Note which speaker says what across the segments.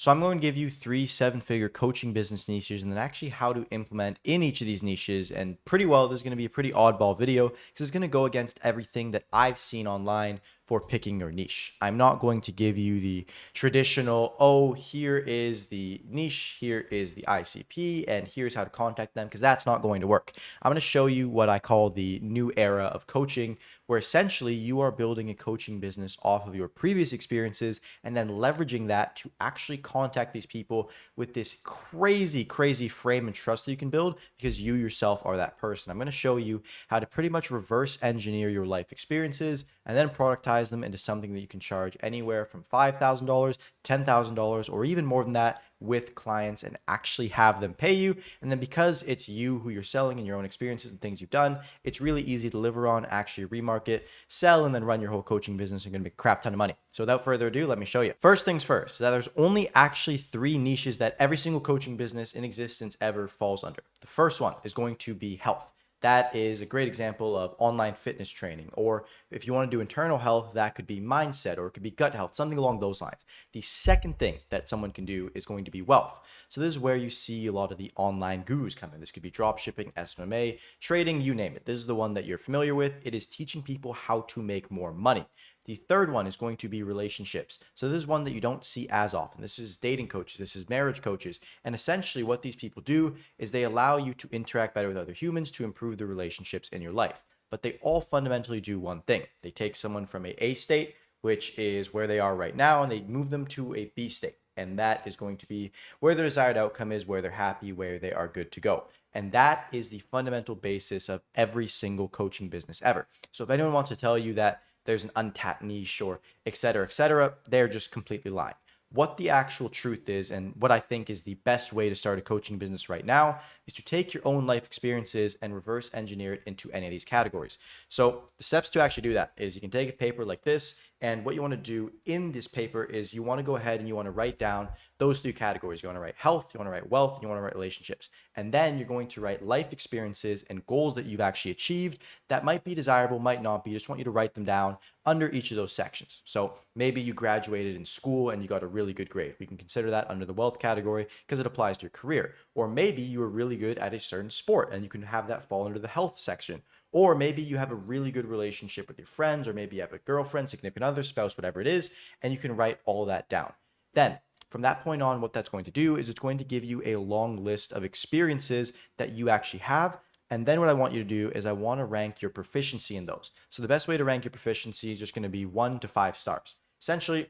Speaker 1: So I'm going to give you 3 7-figure coaching business niches and then actually how to implement in each of these niches. And pretty well, there's going to be a pretty oddball video because it's going to go against everything that I've seen online for picking your niche. I'm not going to give you the traditional, oh, here is the niche, here is the ICP, and here's how to contact them, because that's not going to work. I'm going to show you what I call the new era of coaching, where essentially you are building a coaching business off of your previous experiences and then leveraging that to actually contact these people with this crazy, crazy frame and trust that you can build because you yourself are that person. I'm going to show you how to pretty much reverse engineer your life experiences and then productize them into something that you can charge anywhere from $5,000, $10,000, or even more than that with clients and actually have them pay you. And then because it's you who you're selling and your own experiences and things you've done, it's really easy to deliver on, actually remarket, sell, and then run your whole coaching business. You're going to make a crap ton of money. So without further ado, let me show you. First things first, that there's only actually 3 niches that every single coaching business in existence ever falls under. The first one is going to be health. That is a great example of online fitness training. Or if you want to do internal health, that could be mindset, or it could be gut health, something along those lines. The second thing that someone can do is going to be wealth. So this is where you see a lot of the online gurus come in. This could be drop shipping, SMMA, trading, you name it. This is the one that you're familiar with. It is teaching people how to make more money. The third one is going to be relationships. So this is one that you don't see as often. This is dating coaches, this is marriage coaches. And essentially what these people do is they allow you to interact better with other humans to improve the relationships in your life. But they all fundamentally do one thing. They take someone from a state, which is where they are right now, and they move them to a B state. And that is going to be where the desired outcome is, where they're happy, where they are good to go. And that is the fundamental basis of every single coaching business ever. So if anyone wants to tell you that there's an untapped niche or et cetera, they're just completely lying. What the actual truth is, and what I think is the best way to start a coaching business right now, is to take your own life experiences and reverse engineer it into any of these categories. So the steps to actually do that is you can take a paper like this, and what you want to do in this paper is you want to go ahead and you want to write down those 3 categories. You want to write health, you want to write wealth, and you want to write relationships. And then you're going to write life experiences and goals that you've actually achieved that might be desirable, might not be. Just want you to write them down under each of those sections. So maybe you graduated in school and you got a really good grade. We can consider that under the wealth category because it applies to your career. Or maybe you were really good at a certain sport and you can have that fall under the health section. Or maybe you have a really good relationship with your friends, or maybe you have a girlfriend, significant other, spouse, whatever it is, and you can write all that down. Then from that point on, what that's going to do is it's going to give you a long list of experiences that you actually have. And then what I want you to do is I want to rank your proficiency in those. So the best way to rank your proficiency is just going to be 1 to 5 stars. Essentially,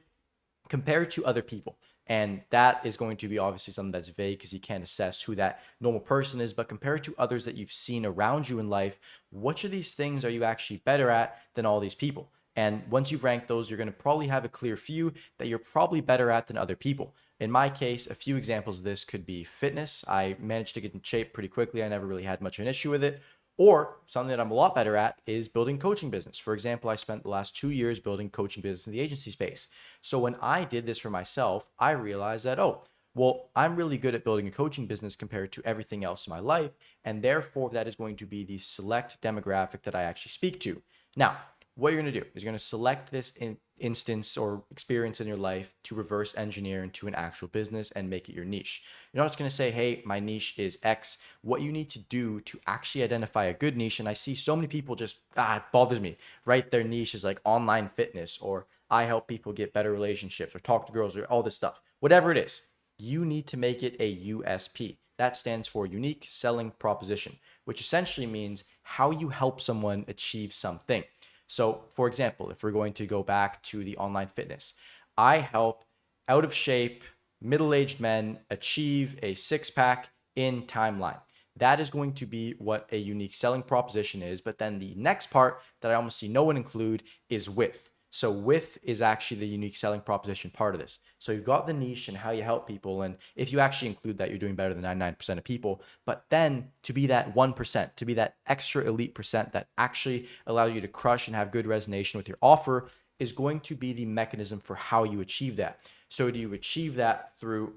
Speaker 1: compared to other people. And that is going to be obviously something that's vague because you can't assess who that normal person is. But compared to others that you've seen around you in life, which of these things are you actually better at than all these people? And once you've ranked those, you're going to probably have a clear few that you're probably better at than other people. In my case, a few examples of this could be fitness. I managed to get in shape pretty quickly. I never really had much of an issue with it. Or something that I'm a lot better at is building coaching business. For example, I spent the last 2 years building coaching business in the agency space. So when I did this for myself, I realized that, oh, well, I'm really good at building a coaching business compared to everything else in my life. And therefore, that is going to be the select demographic that I actually speak to. Now, what you're going to do is you're going to select this instance or experience in your life to reverse engineer into an actual business and make it your niche. You're not just going to say, hey, my niche is X. What you need to do to actually identify a good niche, and I see so many people just, it bothers me, write their niche is like online fitness, or I help people get better relationships, or talk to girls, or all this stuff. Whatever it is, you need to make it a USP. That stands for unique selling proposition, which essentially means how you help someone achieve something. So, for example, if we're going to go back to the online fitness, I help out of shape, middle aged men achieve a 6-pack in timeline. That is going to be what a unique selling proposition is. But then the next part that I almost see no one include is width. So width is actually the unique selling proposition part of this. So you've got the niche and how you help people. And if you actually include that, you're doing better than 99% of people. But then to be that 1%, to be that extra elite percent that actually allows you to crush and have good resonation with your offer is going to be the mechanism for how you achieve that. So do you achieve that through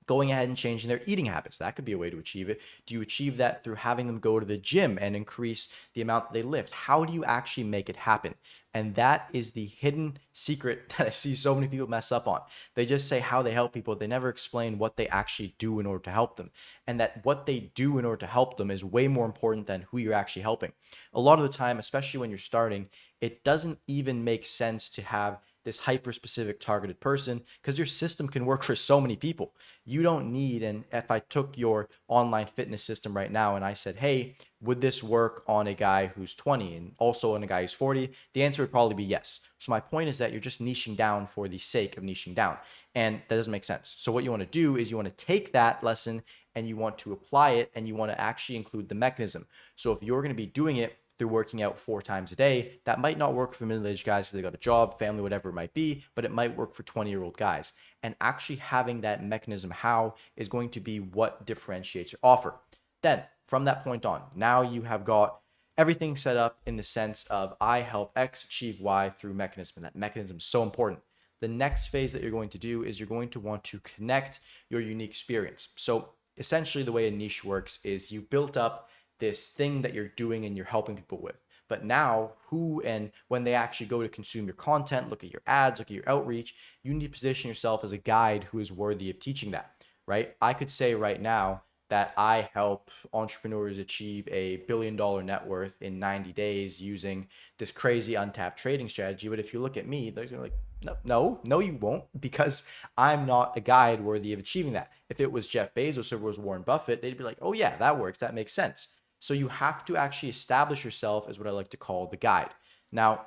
Speaker 1: going ahead and changing their eating habits. That could be a way to achieve it. Do you achieve that through having them go to the gym and increase the amount that they lift? How do you actually make it happen? And that is the hidden secret that I see so many people mess up on. They just say how they help people. They never explain what they actually do in order to help them. And that what they do in order to help them is way more important than who you're actually helping. A lot of the time, especially when you're starting, it doesn't even make sense to have this hyper specific targeted person because your system can work for so many people. You don't need, and if I took your online fitness system right now and I said, hey, would this work on a guy who's 20 and also on a guy who's 40? The answer would probably be yes. So my point is that you're just niching down for the sake of niching down. And that doesn't make sense. So what you want to do is you want to take that lesson and you want to apply it and you want to actually include the mechanism. So if you're going to be doing it through working out 4 times a day, that might not work for middle-aged guys because they got a job, family, whatever it might be, but it might work for 20-year-old guys. And actually having that mechanism how is going to be what differentiates your offer. Then from that point on, now you have got everything set up in the sense of I help X achieve Y through mechanism. And that mechanism is so important. The next phase that you're going to do is you're going to want to connect your unique experience. So essentially the way a niche works is you've built up this thing that you're doing and you're helping people with. But now, who and when they actually go to consume your content, look at your ads, look at your outreach, you need to position yourself as a guide who is worthy of teaching that, right? I could say right now that I help entrepreneurs achieve a $1 billion net worth in 90 days using this crazy untapped trading strategy. But if you look at me, they're gonna like, no, you won't, because I'm not a guide worthy of achieving that. If it was Jeff Bezos or it was Warren Buffett, they'd be like, oh yeah, that works, that makes sense. So you have to actually establish yourself as what I like to call the guide. Now,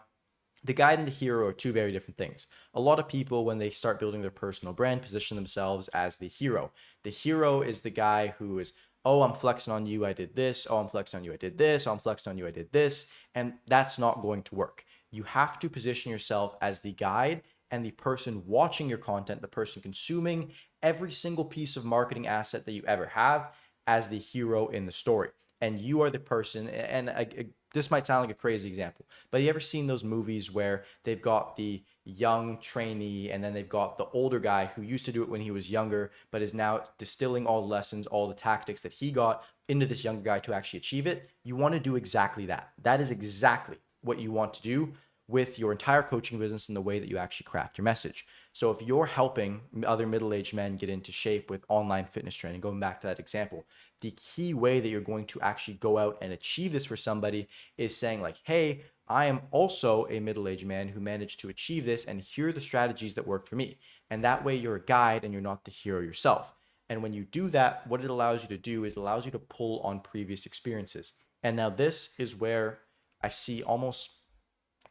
Speaker 1: the guide and the hero are two very different things. A lot of people, when they start building their personal brand, position themselves as the hero. The hero is the guy who is, oh, I'm flexing on you, I did this. Oh, I'm flexing on you, I did this. Oh, I'm flexing on you, I did this. And that's not going to work. You have to position yourself as the guide and the person watching your content, the person consuming every single piece of marketing asset that you ever have as the hero in the story. And you are the person, and this might sound like a crazy example, but you ever seen those movies where they've got the young trainee and then they've got the older guy who used to do it when he was younger, but is now distilling all the lessons, all the tactics that he got into this younger guy to actually achieve it? You want to do exactly that. That is exactly what you want to do with your entire coaching business and the way that you actually craft your message. So if you're helping other middle-aged men get into shape with online fitness training, going back to that example, the key way that you're going to actually go out and achieve this for somebody is saying like, hey, I am also a middle-aged man who managed to achieve this, and here are the strategies that worked for me. And that way you're a guide and you're not the hero yourself. And when you do that, what it allows you to do is it allows you to pull on previous experiences. And now this is where I see almost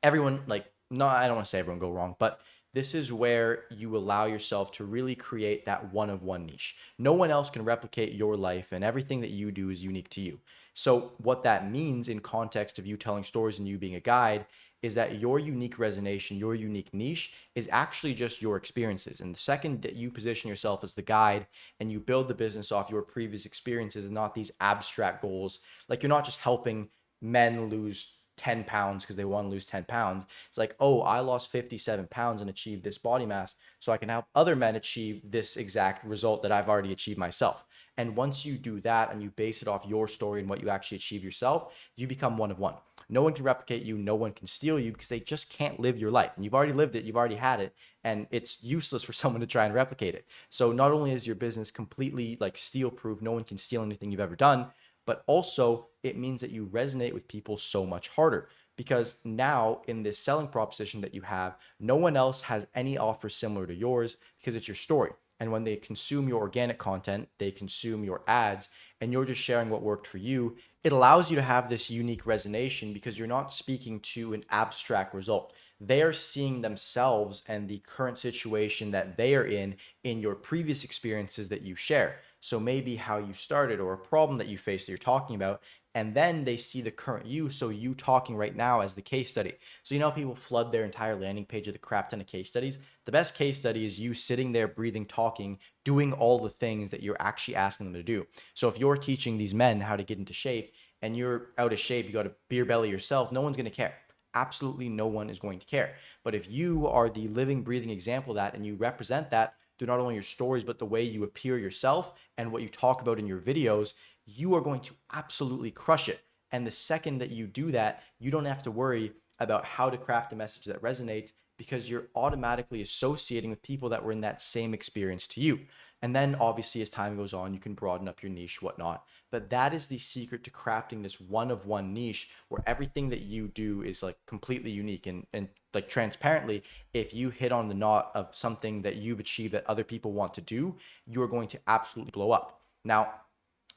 Speaker 1: everyone, like, no, I don't want to say everyone go wrong, but this is where you allow yourself to really create that one of one niche. No one else can replicate your life, and everything that you do is unique to you. So what that means in context of you telling stories and you being a guide is that your unique resonation, your unique niche is actually just your experiences. And the second that you position yourself as the guide and you build the business off your previous experiences and not these abstract goals, like you're not just helping men lose 10 pounds because they want to lose 10 pounds. It's like, oh, I lost 57 pounds and achieved this body mass, so I can help other men achieve this exact result that I've already achieved myself. And once you do that and you base it off your story and what you actually achieve yourself, you become one of one. No one can replicate you. No one can steal you because they just can't live your life. And you've already lived it. You've already had it. And it's useless for someone to try and replicate it. So not only is your business completely like steal proof, no one can steal anything you've ever done, but also it means that you resonate with people so much harder because now in this selling proposition that you have, no one else has any offer similar to yours because it's your story. And when they consume your organic content, they consume your ads, and you're just sharing what worked for you, it allows you to have this unique resonation because you're not speaking to an abstract result. They are seeing themselves and the current situation that they are in your previous experiences that you share. So maybe how you started or a problem that you faced that you're talking about, and then they see the current you, so you talking right now as the case study. So you know how people flood their entire landing page with a crap ton of case studies? The best case study is you sitting there, breathing, talking, doing all the things that you're actually asking them to do. So if you're teaching these men how to get into shape and you're out of shape, you got a beer belly yourself, no one's going to care. Absolutely no one is going to care. But if you are the living, breathing example of that and you represent that, through not only your stories, but the way you appear yourself and what you talk about in your videos, you are going to absolutely crush it. And the second that you do that, you don't have to worry about how to craft a message that resonates because you're automatically associating with people that were in that same experience to you. And then obviously as time goes on, you can broaden up your niche, whatnot. But that is the secret to crafting this one of one niche where everything that you do is like completely unique and like transparently, if you hit on the knot of something that you've achieved that other people want to do, you're going to absolutely blow up. Now,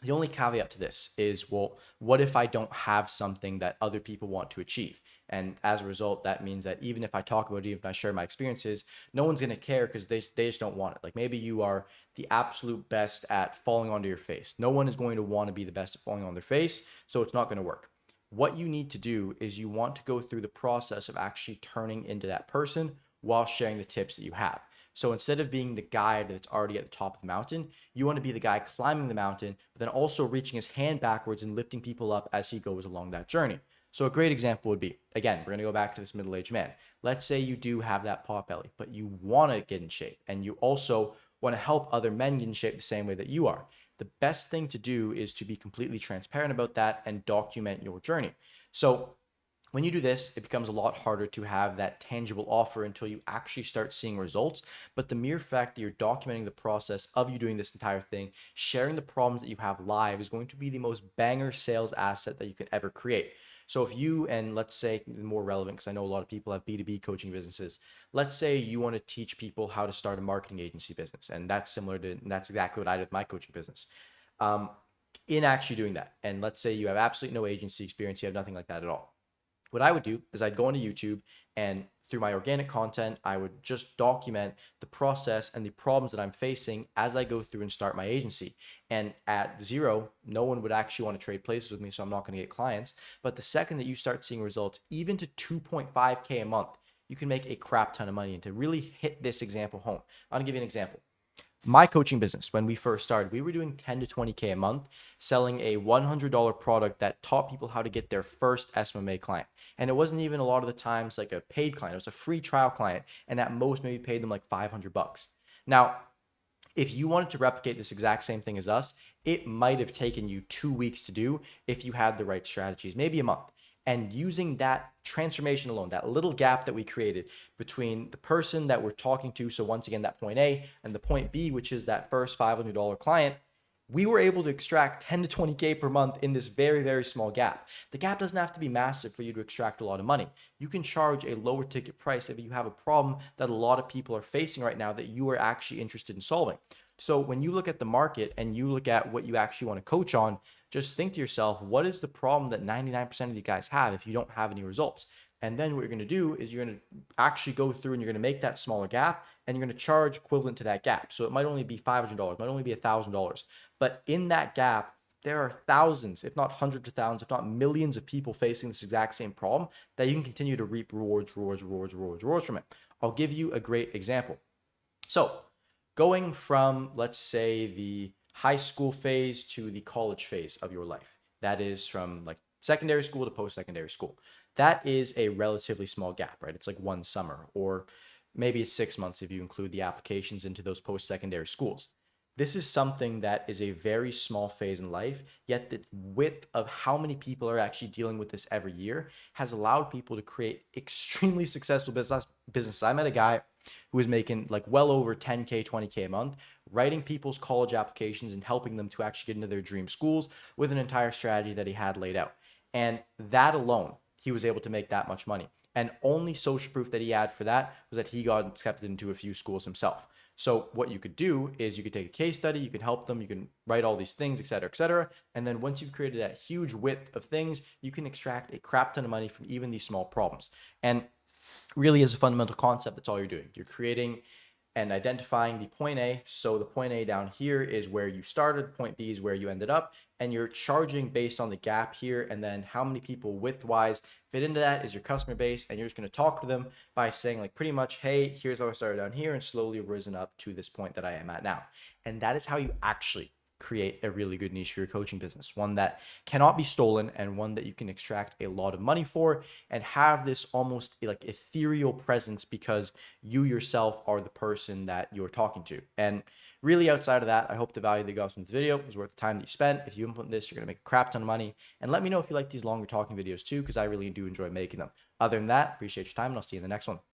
Speaker 1: the only caveat to this is, well, what if I don't have something that other people want to achieve? And as a result, that means that even if I talk about it, even if I share my experiences, no one's going to care because they just don't want it. Like maybe you are the absolute best at falling onto your face. No one is going to want to be the best at falling on their face, so it's not going to work. What you need to do is you want to go through the process of actually turning into that person while sharing the tips that you have. So instead of being the guide that's already at the top of the mountain, you want to be the guy climbing the mountain, but then also reaching his hand backwards and lifting people up as he goes along that journey. So a great example would be, again, we're going to go back to this middle-aged man. Let's say you do have that pot belly, but you want to get in shape and you also want to help other men get in shape the same way that you are. The best thing to do is to be completely transparent about that and document your journey. So when you do this, it becomes a lot harder to have that tangible offer until you actually start seeing results. But the mere fact that you're documenting the process of you doing this entire thing, sharing the problems that you have live is going to be the most banger sales asset that you could ever create. So if you, and let's say more relevant, because I know a lot of people have B2B coaching businesses. Let's say you want to teach people how to start a marketing agency business. And that's similar to, and that's exactly what I did with my coaching business. Um, in actually doing that, and let's say you have absolutely no agency experience, you have nothing like that at all, what I would do is I'd go onto YouTube and through my organic content, I would just document the process and the problems that I'm facing as I go through and start my agency. And at zero, no one would actually want to trade places with me, so I'm not going to get clients. But the second that you start seeing results, even to 2.5K a month, you can make a crap ton of money. And to really hit this example home, I'm going to give you an example. My coaching business, when we first started, we were doing 10 to 20K a month, selling a $100 product that taught people how to get their first SMMA client. And it wasn't even a lot of the times like a paid client, it was a free trial client. And at most, maybe paid them like 500 bucks. Now, if you wanted to replicate this exact same thing as us, it might have taken you 2 weeks to do if you had the right strategies, maybe a month. And using that transformation alone, that little gap that we created between the person that we're talking to, so once again, that point A, and the point B, which is that first $500 client, we were able to extract 10 to 20K per month in this very, very small gap. The gap doesn't have to be massive for you to extract a lot of money. You can charge a lower ticket price if you have a problem that a lot of people are facing right now that you are actually interested in solving. So when you look at the market and you look at what you actually want to coach on, just think to yourself, what is the problem that 99% of you guys have if you don't have any results? And then what you're going to do is you're going to actually go through and you're going to make that smaller gap and you're going to charge equivalent to that gap. So it might only be $500, might only be $1,000. But in that gap, there are thousands, if not hundreds of thousands, if not millions of people facing this exact same problem that you can continue to reap rewards from it. I'll give you a great example. So going from, let's say, the high school phase to the college phase of your life, that is from like secondary school to post-secondary school. That is a relatively small gap, right? It's like one summer, or maybe it's 6 months if you include the applications into those post-secondary schools. This is something that is a very small phase in life, yet the width of how many people are actually dealing with this every year has allowed people to create extremely successful business. I met a guy who was making like well over 10K, 20K a month, writing people's college applications and helping them to actually get into their dream schools with an entire strategy that he had laid out. And that alone, he was able to make that much money. And only social proof that he had for that was that he got accepted into a few schools himself. So what you could do is you could take a case study, you can help them, you can write all these things, et cetera, et cetera. And then once you've created that huge width of things, you can extract a crap ton of money from even these small problems. And really is a fundamental concept. That's all you're doing. You're creating and identifying the point A. So the point A down here is where you started, point B is where you ended up, and you're charging based on the gap here, and then how many people width-wise fit into that is your customer base, and you're just going to talk to them by saying like pretty much, hey, here's how I started down here and slowly risen up to this point that I am at now. And that is how you actually create a really good niche for your coaching business, one that cannot be stolen and one that you can extract a lot of money for and have this almost like ethereal presence because you yourself are the person that you're talking to. And really, outside of that, I hope the value that you got from this video was worth the time that you spent. If you implement this, you're going to make a crap ton of money. And let me know if you like these longer talking videos too, because I really do enjoy making them. Other than that, appreciate your time and I'll see you in the next one.